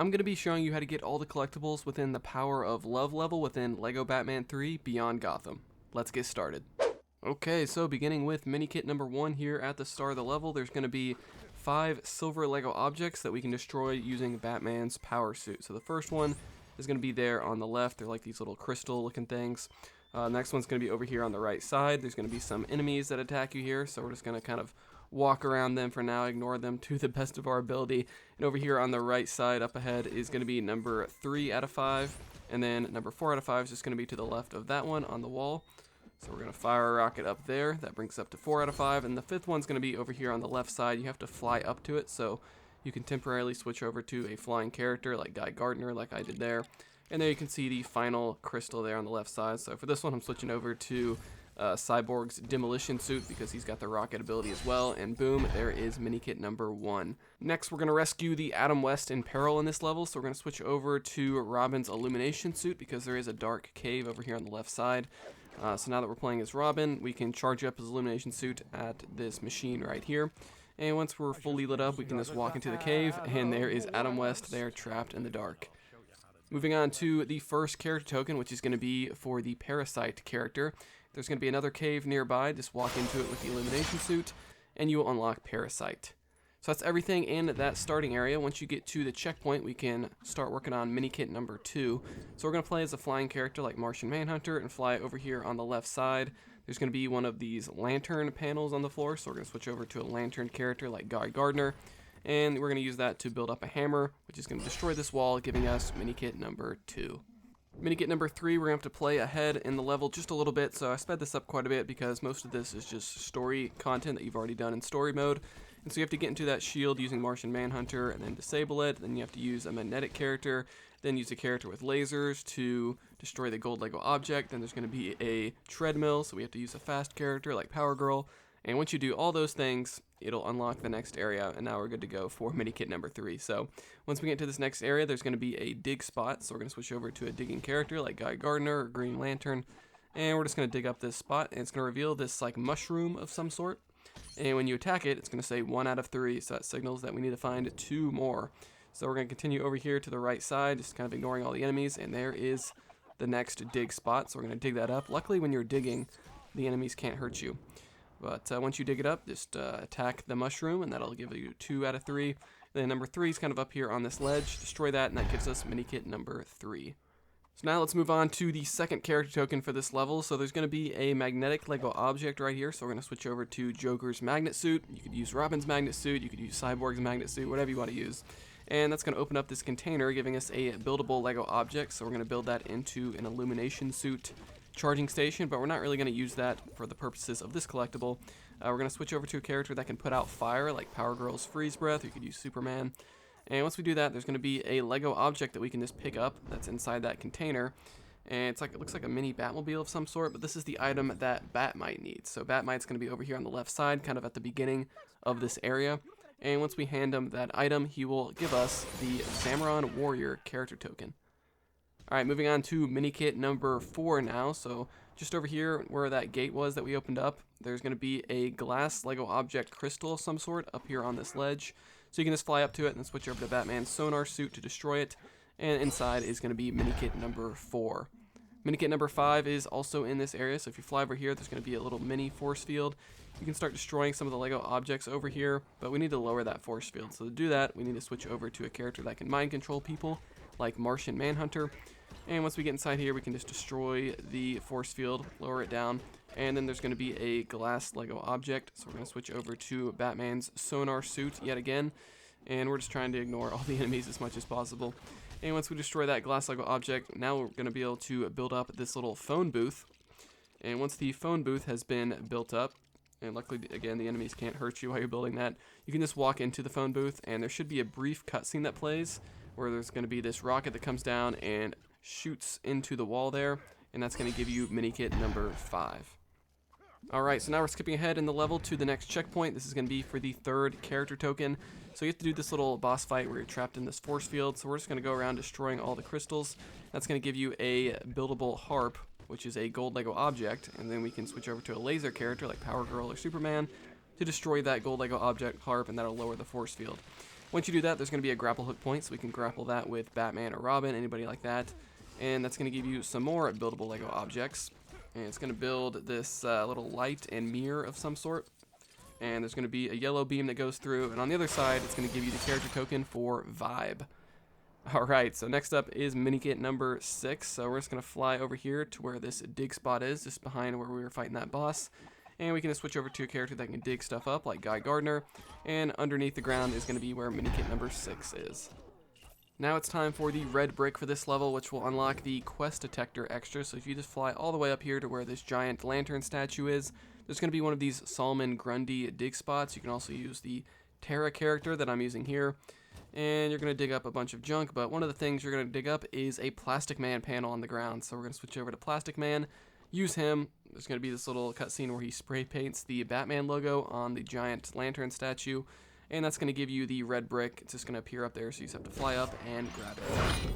I'm going to be showing you how to get all the collectibles within the Power of Love level within LEGO Batman 3 Beyond Gotham. Let's get started. Okay, so beginning with Minikit number 1 here at the start of the level, there's going to be 5 silver LEGO objects that we can destroy using Batman's power suit. So the first one is going to be there on the left. They're like these little crystal looking things. Next one's going to be over here on the right side. There's going to be some enemies that attack you here, so we're just going to kind of walk around them for now, ignore them to the best of our ability. And over here on the right side up ahead is going to be number 3 out of 5, and then number 4 out of 5 is just going to be to the left of that one on the wall. So we're going to fire a rocket up there. That brings us up to 4 out of 5, and the 5th one's going to be over here on the left side. You have to fly up to it, so you can temporarily switch over to a flying character like Guy Gardner, like I did there. And there you can see the final crystal there on the left side. So for this one, I'm switching over to Cyborg's demolition suit because he's got the rocket ability as well. And boom, there is Minikit number 1. Next, we're going to rescue the Adam West in Peril in this level. So we're going to switch over to Robin's illumination suit because there is a dark cave over here on the left side. So now that we're playing as Robin, we can charge up his illumination suit at this machine right here. And once we're fully lit up, we can just walk into the cave, and there is Adam West there trapped in the dark. Moving on to the first character token, which is going to be for the Parasite character. There's going to be another cave nearby. Just walk into it with the illumination suit, and you will unlock Parasite. So that's everything in that starting area. Once you get to the checkpoint, we can start working on Minikit number 2. So we're going to play as a flying character like Martian Manhunter and fly over here on the left side. There's going to be one of these lantern panels on the floor, so we're going to switch over to a lantern character like Guy Gardner. And we're going to use that to build up a hammer, which is going to destroy this wall, giving us Minikit number 2. Minikit number 3, we're going to have to play ahead in the level just a little bit, so I sped this up quite a bit because most of this is just story content that you've already done in story mode. And so you have to get into that shield using Martian Manhunter and then disable it. Then you have to use a magnetic character, then use a character with lasers to destroy the gold LEGO object. Then there's going to be a treadmill, so we have to use a fast character like Power Girl. And once you do all those things, it'll unlock the next area, and now we're good to go for Minikit number 3. So once we get to this next area, there's going to be a dig spot, so we're going to switch over to a digging character like Guy Gardner or Green Lantern, and we're just going to dig up this spot, and it's going to reveal this like mushroom of some sort, and when you attack it, it's going to say 1 out of 3, so that signals that we need to find 2 more. So we're going to continue over here to the right side, just kind of ignoring all the enemies, and there is the next dig spot, so we're going to dig that up. Luckily, when you're digging, the enemies can't hurt you. But once you dig it up, just attack the mushroom, and that'll give you 2 out of 3. Then number 3 is kind of up here on this ledge. Destroy that, and that gives us Minikit number 3. So now let's move on to the second character token for this level. So there's going to be a magnetic LEGO object right here. So we're going to switch over to Joker's magnet suit. You could use Robin's magnet suit. You could use Cyborg's magnet suit, whatever you want to use. And that's going to open up this container, giving us a buildable LEGO object. So we're going to build that into an illumination suit charging station, but we're not really going to use that for the purposes of this collectible. We're going to switch over to a character that can put out fire, like Power Girl's freeze breath. You could use Superman. And once we do that, there's going to be a LEGO object that we can just pick up that's inside that container. And it's like, it looks like a mini Batmobile of some sort, but this is the item that Batmite needs. So Batmite's going to be over here on the left side, kind of at the beginning of this area. And once we hand him that item, he will give us the Zamaron Warrior character token. Alright, moving on to Minikit number 4 now. So just over here where that gate was that we opened up, there's going to be a glass LEGO object crystal of some sort up here on this ledge. So you can just fly up to it and then switch over to Batman's sonar suit to destroy it. And inside is going to be Minikit number 4. Minikit number 5 is also in this area, so if you fly over here, there's going to be a little mini force field. You can start destroying some of the LEGO objects over here, but we need to lower that force field. So to do that, we need to switch over to a character that can mind control people, like Martian Manhunter. And once we get inside here, we can just destroy the force field, lower it down, and then there's going to be a glass LEGO object. So we're going to switch over to Batman's sonar suit yet again, and we're just trying to ignore all the enemies as much as possible. And once we destroy that glass LEGO object, now we're going to be able to build up this little phone booth. And once the phone booth has been built up, and luckily, again, the enemies can't hurt you while you're building that, you can just walk into the phone booth, and there should be a brief cutscene that plays, where there's going to be this rocket that comes down and shoots into the wall there, and that's going to give you Minikit number 5. Alright, so now we're skipping ahead in the level to the next checkpoint. This is going to be for the 3rd character token. So you have to do this little boss fight where you're trapped in this force field. So we're just going to go around destroying all the crystals. That's going to give you a buildable harp, which is a gold LEGO object. And then we can switch over to a laser character like Power Girl or Superman to destroy that gold LEGO object harp, and that'll lower the force field. Once you do that, there's going to be a grapple hook point, so we can grapple that with Batman or Robin, anybody like that. And that's going to give you some more buildable Lego objects. And it's going to build this little light and mirror of some sort. And there's going to be a yellow beam that goes through. And on the other side, it's going to give you the character token for Vibe. Alright, so next up is Minikit number 6. So we're just going to fly over here to where this dig spot is, just behind where we were fighting that boss. And we can just switch over to a character that can dig stuff up, like Guy Gardner. And underneath the ground is going to be where Minikit number 6 is. Now it's time for the red brick for this level, which will unlock the Quest Detector extra. So if you just fly all the way up here to where this giant lantern statue is, there's going to be one of these Solomon Grundy dig spots. You can also use the Terra character that I'm using here. And you're going to dig up a bunch of junk, but one of the things you're going to dig up is a Plastic Man panel on the ground. So we're going to switch over to Plastic Man, use him. There's going to be this little cutscene where he spray paints the Batman logo on the giant lantern statue. And that's going to give you the red brick. It's just going to appear up there, so you just have to fly up and grab it.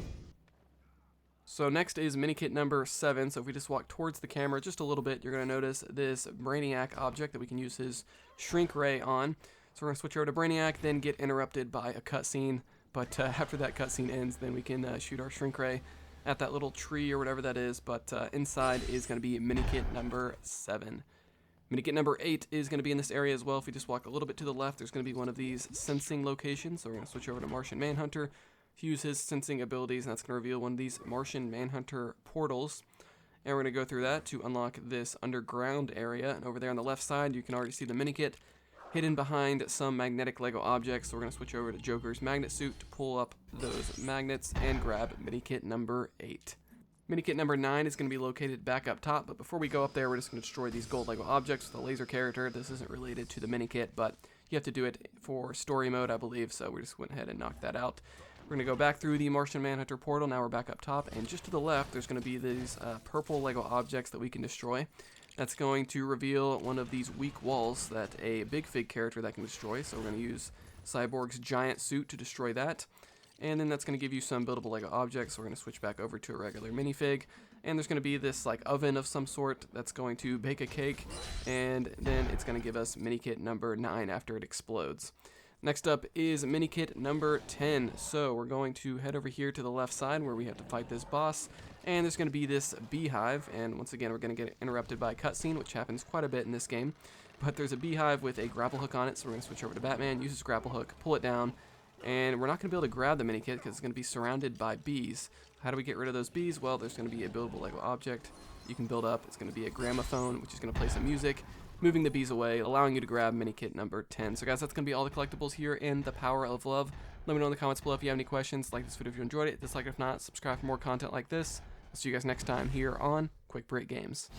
So next is Minikit number 7. So if we just walk towards the camera just a little bit, you're going to notice this Brainiac object that we can use his shrink ray on. So we're going to switch over to Brainiac, then get interrupted by a cutscene. But after that cutscene ends, then we can shoot our shrink ray at that little tree or whatever that is. But inside is going to be Minikit number 7. Minikit number 8 is going to be in this area as well. If we just walk a little bit to the left, there's going to be one of these sensing locations. So we're going to switch over to Martian Manhunter to use his sensing abilities, and that's going to reveal one of these Martian Manhunter portals. And we're going to go through that to unlock this underground area. And over there on the left side, you can already see the Minikit hidden behind some magnetic Lego objects. So we're going to switch over to Joker's magnet suit to pull up those magnets and grab Minikit number 8. Minikit number 9 is going to be located back up top, but before we go up there, we're just going to destroy these gold Lego objects with a laser character. This isn't related to the Minikit, but you have to do it for story mode, I believe, so we just went ahead and knocked that out. We're going to go back through the Martian Manhunter portal. Now we're back up top, and just to the left, there's going to be these purple Lego objects that we can destroy. That's going to reveal one of these weak walls that a Big Fig character that can destroy, so we're going to use Cyborg's giant suit to destroy that. And then that's going to give you some buildable Lego objects. So we're going to switch back over to a regular minifig. And there's going to be this like oven of some sort that's going to bake a cake. And then it's going to give us Minikit number 9 after it explodes. Next up is Minikit number 10. So we're going to head over here to the left side where we have to fight this boss. And there's going to be this beehive. And once again, we're going to get interrupted by a cutscene, which happens quite a bit in this game. But there's a beehive with a grapple hook on it. So we're going to switch over to Batman, use his grapple hook, pull it down. And we're not going to be able to grab the Minikit because it's going to be surrounded by bees. How do we get rid of those bees? Well, there's going to be a buildable Lego object you can build up. It's going to be a gramophone, which is going to play some music, moving the bees away, allowing you to grab Minikit number 10. So guys, that's going to be all the collectibles here in the Power of Love. Let me know in the comments below if you have any questions. Like this video if you enjoyed it. Dislike if not. Subscribe for more content like this. I'll see you guys next time here on Quick Break Games.